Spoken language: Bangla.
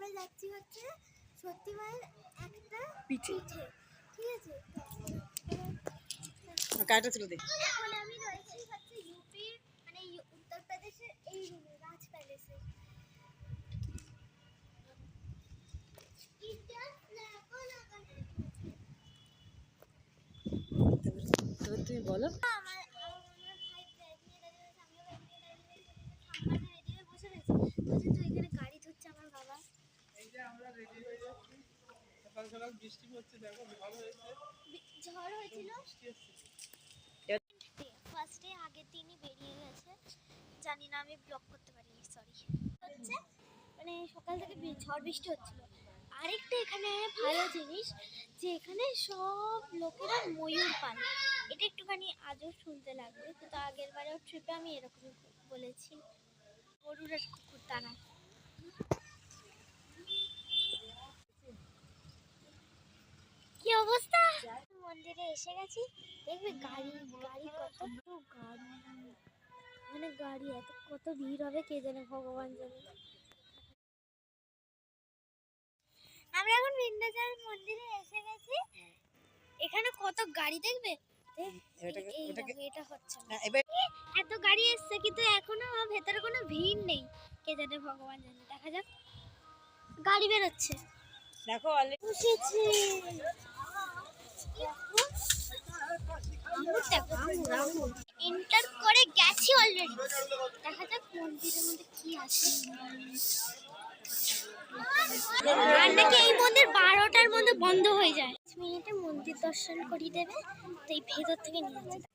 আমরা যাচ্ছি হচ্ছে সত্যি মায়ের একটা পিঠে, ঠিক আছে। গাড়িটা ছিল দেখ। এখন আমি রয়েছি হচ্ছে ইউপির মানে উত্তরপ্রদেশের এই রুমে রাজ প্যালেসে। তুমি বলো। গাড়ি ধরছে আমার বাবা। বৃষ্টি হচ্ছে, দেখো ঝড় হয়েছে, ঝড় হয়েছিল ফার্স্টে, আগের দিনই বেরিয়ে গেছে, জানি না আমি ব্লগ করতে পারিনি, সরি। হচ্ছে মানে সকাল থেকে ঝড় বৃষ্টি হচ্ছিল। আরেকটা এখানে ভালো জিনিস যে এখানে সব লোকেরা ময়ূর পালে, এটা একটুখানি আজও শুনতে লাগবে, কিন্তু আগের বারেও ট্রিপে আমি এরকমই বলেছি। গরুর আর কুকুর তারা। কি অবস্থা, মন্দিরে এসে গেছি। দেখবে গাড়ি গাড়ি কত গাড়ি, মানে গাড়ি এত কত ভিড় হবে কে জানে, ভগবান জানে। আমরা এখন বিন্ধ্যাচল মন্দিরে এসে গেছি। এখানে কত গাড়ি দেখবে, এটা হচ্ছে না, এত গাড়ি এসছে কিন্তু এখনো ভেতরে কোনো ভিড় নেই, কে জানে ভগবান জানে। দেখা যাক, গাড়ি বেরোচ্ছে দেখো বসেছি। এন্টার করে গেছি অলরেডি, দেখা যাক মন্দিরের মধ্যে কি আছে। আর নাকি এই মন্দির 12টার মধ্যে বন্ধ হয়ে যায়। 5 মিনিটে মন্দির দর্শন করিয়ে দেবে, তো এই ভেতর থেকে নিয়ে যাচ্ছে।